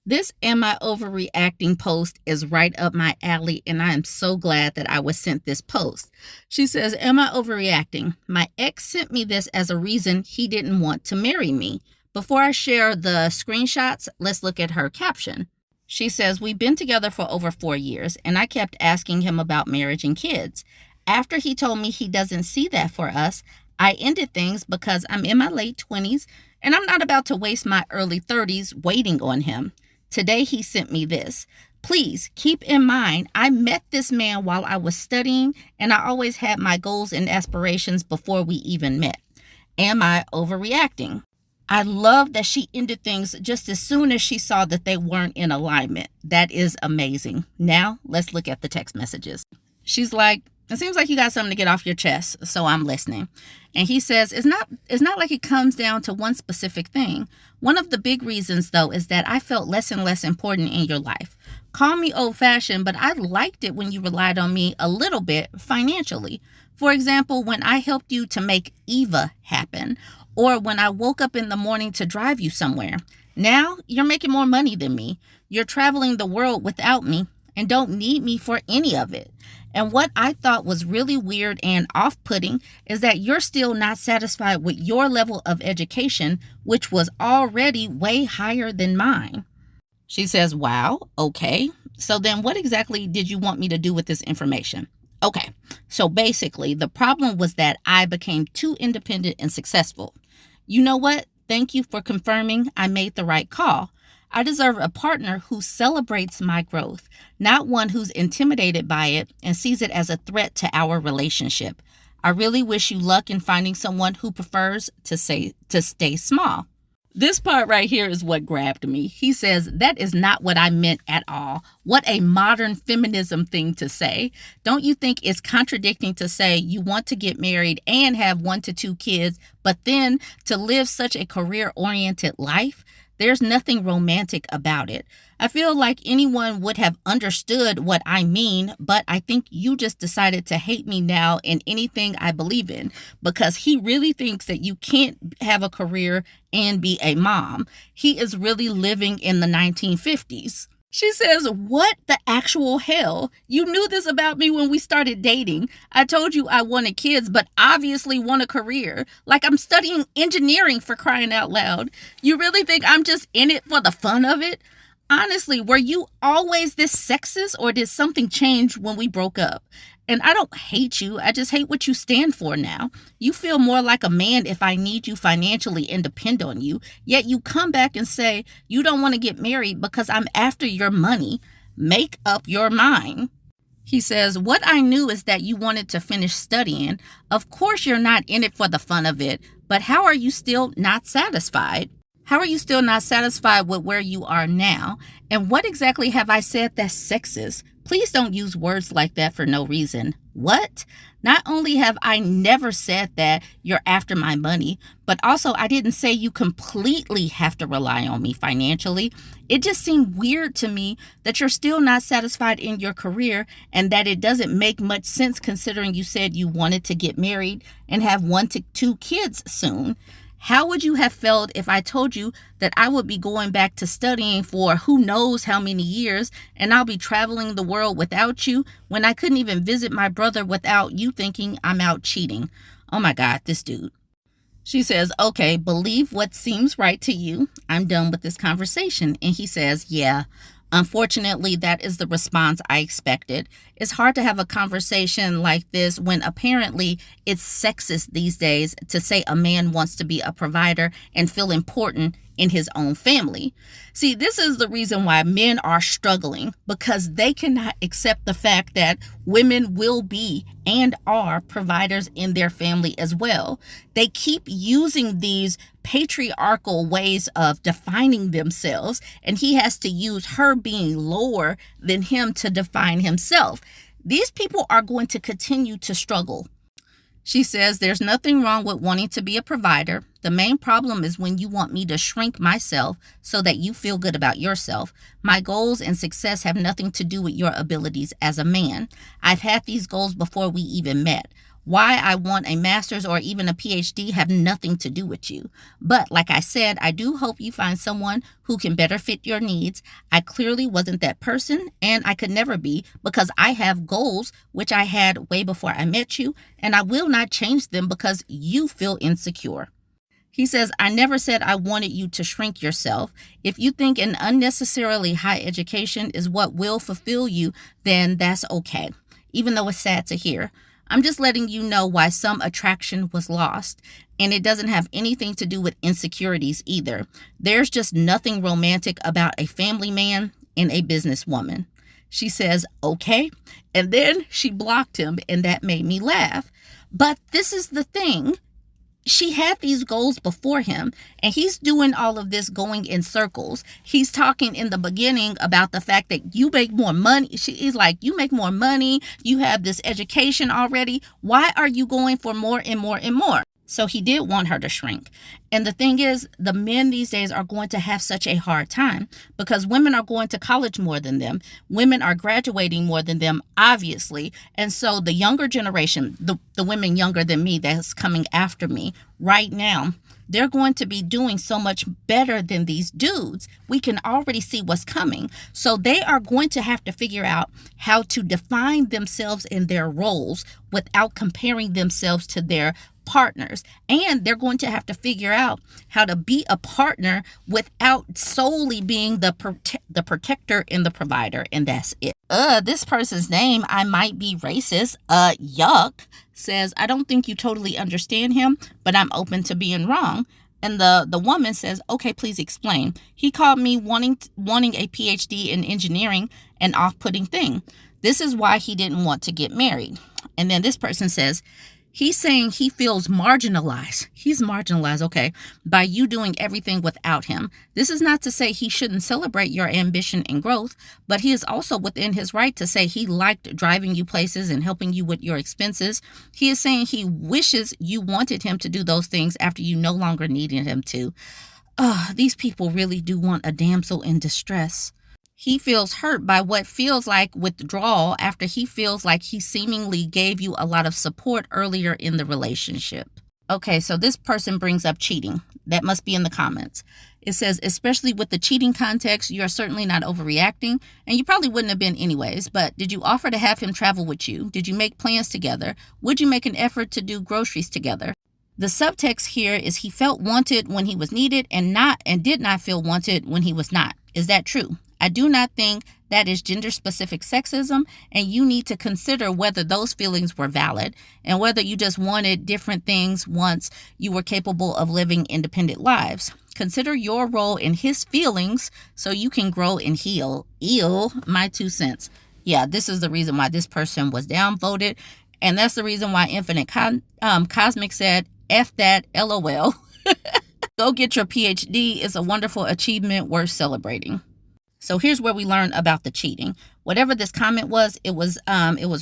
This Am I Overreacting post is right up my alley, and I am so glad that I was sent this post. She says, Am I overreacting? My ex sent me this as a reason he didn't want to marry me. Before I share the screenshots, let's look at her caption. She says, We've been together for over 4 years, and I kept asking him about marriage and kids. After he told me he doesn't see that for us, I ended things because I'm in my late 20s and I'm not about to waste my early 30s waiting on him. Today he sent me this. Please keep in mind, I met this man while I was studying, and I always had my goals and aspirations before we even met. Am I overreacting? I love that she ended things just as soon as she saw that they weren't in alignment. That is amazing. Now, let's look at the text messages. She's like, it seems like you got something to get off your chest, so I'm listening. And he says, it's not like it comes down to one specific thing. One of the big reasons, though, is that I felt less and less important in your life. Call me old-fashioned, but I liked it when you relied on me a little bit financially. For example, when I helped you to make Eva happen, or when I woke up in the morning to drive you somewhere. Now, you're making more money than me. You're traveling the world without me and don't need me for any of it. And what I thought was really weird and off-putting is that you're still not satisfied with your level of education, which was already way higher than mine. She says, wow, okay. So then what exactly did you want me to do with this information? Okay, so basically the problem was that I became too independent and successful. You know what? Thank you for confirming I made the right call. I deserve a partner who celebrates my growth, not one who's intimidated by it and sees it as a threat to our relationship. I really wish you luck in finding someone who prefers to stay small. This part right here is what grabbed me. He says, that is not what I meant at all. What a modern feminism thing to say. Don't you think it's contradicting to say you want to get married and have 1 to 2 kids, but then to live such a career-oriented life? There's nothing romantic about it. I feel like anyone would have understood what I mean, but I think you just decided to hate me now in anything I believe in because he really thinks that you can't have a career and be a mom. He is really living in the 1950s. She says, what the actual hell? You knew this about me when we started dating. I told you I wanted kids, but obviously want a career. Like I'm studying engineering for crying out loud. You really think I'm just in it for the fun of it? Honestly, were you always this sexist or did something change when we broke up? And I don't hate you. I just hate what you stand for now. You feel more like a man if I need you financially and depend on you. Yet you come back and say you don't want to get married because I'm after your money. Make up your mind. He says, what I knew is that you wanted to finish studying. Of course you're not in it for the fun of it, but how are you still not satisfied? How are you still not satisfied with where you are now? And what exactly have I said that's sexist? Please don't use words like that for no reason. What? Not only have I never said that you're after my money, but also I didn't say you completely have to rely on me financially. It just seemed weird to me that you're still not satisfied in your career and that it doesn't make much sense considering you said you wanted to get married and have 1 to 2 kids soon. How would you have felt if I told you that I would be going back to studying for who knows how many years and I'll be traveling the world without you when I couldn't even visit my brother without you thinking I'm out cheating? Oh my God, this dude. She says, okay, believe what seems right to you. I'm done with this conversation. And he says, yeah. Unfortunately, that is the response I expected. It's hard to have a conversation like this when apparently it's sexist these days to say a man wants to be a provider and feel important in his own family. See, this is the reason why men are struggling, because they cannot accept the fact that women will be and are providers in their family as well. They keep using these patriarchal ways of defining themselves, and he has to use her being lower than him to define himself. These people are going to continue to struggle. She says, there's nothing wrong with wanting to be a provider. The main problem is when you want me to shrink myself so that you feel good about yourself. My goals and success have nothing to do with your abilities as a man. I've had these goals before we even met. Why I want a master's or even a PhD have nothing to do with you. But like I said, I do hope you find someone who can better fit your needs. I clearly wasn't that person, and I could never be, because I have goals which I had way before I met you, and I will not change them because you feel insecure. He says, I never said I wanted you to shrink yourself. If you think an unnecessarily high education is what will fulfill you, then that's okay, even though it's sad to hear. I'm just letting you know why some attraction was lost. And it doesn't have anything to do with insecurities either. There's just nothing romantic about a family man and a businesswoman. She says, okay. And then she blocked him, and that made me laugh. But this is the thing. She had these goals before him, and he's doing all of this going in circles. He's talking in the beginning about the fact that you make more money. She's like, you make more money. You have this education already. Why are you going for more and more and more? So he did want her to shrink. And the thing is, the men these days are going to have such a hard time because women are going to college more than them. Women are graduating more than them, obviously. And so the younger generation, the women younger than me that's coming after me right now, they're going to be doing so much better than these dudes. We can already see what's coming. So they are going to have to figure out how to define themselves in their roles without comparing themselves to their partners. And they're going to have to figure out how to be a partner without solely being the protector and the provider. And that's it. This person's name, I might be racist, yuck, says, I don't think you totally understand him, but I'm open to being wrong. And the woman says, okay, please explain. He called me wanting a PhD in engineering, an off-putting thing. This is why he didn't want to get married. And then this person says, he's saying he feels marginalized. He's marginalized, okay, by you doing everything without him. This is not to say he shouldn't celebrate your ambition and growth, but he is also within his right to say he liked driving you places and helping you with your expenses. He is saying he wishes you wanted him to do those things after you no longer needed him to. These people really do want a damsel in distress. He feels hurt by what feels like withdrawal after he feels like he seemingly gave you a lot of support earlier in the relationship. Okay, so this person brings up cheating. That must be in the comments. It says, especially with the cheating context, you are certainly not overreacting, and you probably wouldn't have been anyways, but did you offer to have him travel with you? Did you make plans together? Would you make an effort to do groceries together? The subtext here is he felt wanted when he was needed and did not feel wanted when he was not. Is that true? I do not think that is gender-specific sexism, and you need to consider whether those feelings were valid and whether you just wanted different things once you were capable of living independent lives. Consider your role in his feelings so you can grow and heal. Ew, my 2 cents. Yeah, this is the reason why this person was downvoted, and that's the reason why Infinite Cosmic said, F that, LOL. Go get your PhD. It's a wonderful achievement worth celebrating. So here's where we learn about the cheating. Whatever this comment was, it was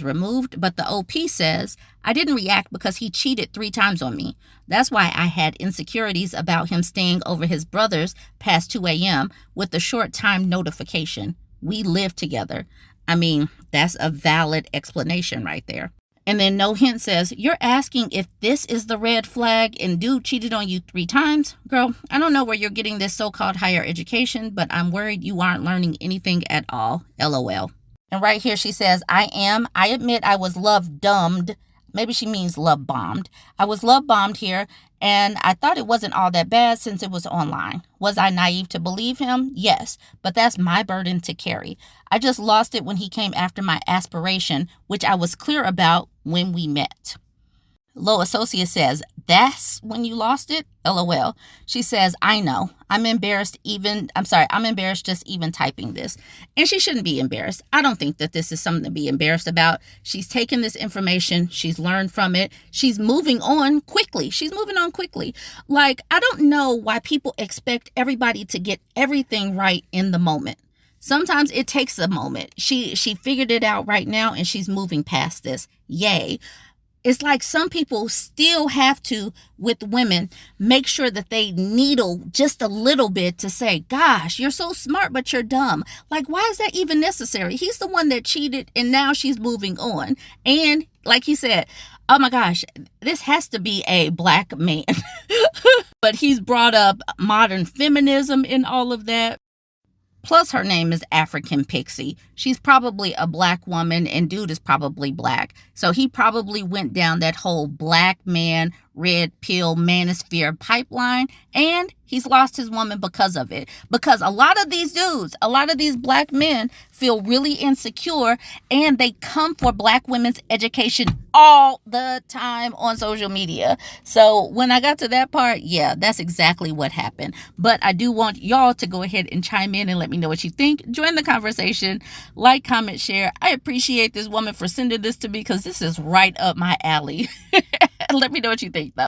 removed. But the OP says, I didn't react because he cheated 3 times on me. That's why I had insecurities about him staying over his brother's past 2 a.m. with the short time notification. We lived together. I mean, that's a valid explanation right there. And then No Hint says, you're asking if this is the red flag and dude cheated on you 3 times? Girl, I don't know where you're getting this so-called higher education, but I'm worried you aren't learning anything at all. LOL. And right here she says, I admit I was love-dumbed. Maybe she means love-bombed. I was love-bombed here, and I thought it wasn't all that bad since it was online. Was I naive to believe him? Yes, but that's my burden to carry. I just lost it when he came after my aspiration, which I was clear about when we met. Low Associate says, that's when you lost it? LOL. She says, I know. I'm embarrassed just even typing this. And she shouldn't be embarrassed. I don't think that this is something to be embarrassed about. She's taken this information. She's learned from it. She's moving on quickly. Like, I don't know why people expect everybody to get everything right in the moment. Sometimes it takes a moment. She figured it out right now and she's moving past this. Yay. It's like some people still have to, with women, make sure that they needle just a little bit to say, gosh, you're so smart, but you're dumb. Like, why is that even necessary? He's the one that cheated and now she's moving on. And like he said, Oh my gosh, this has to be a black man. But he's brought up modern feminism in all of that. Plus, her name is African Pixie. She's probably a black woman, and dude is probably black. So he probably went down that whole black man, red pill manosphere pipeline, and he's lost his woman because of it. Because a lot of these dudes, a lot of these black men feel really insecure, and they come for black women's education all the time on social media. So when I got to that part, yeah, that's exactly what happened. But I do want y'all to go ahead and chime in and let me know what you think. Join the conversation, like, comment, share. I appreciate this woman for sending this to me because this is right up my alley. Let me know what you think, though.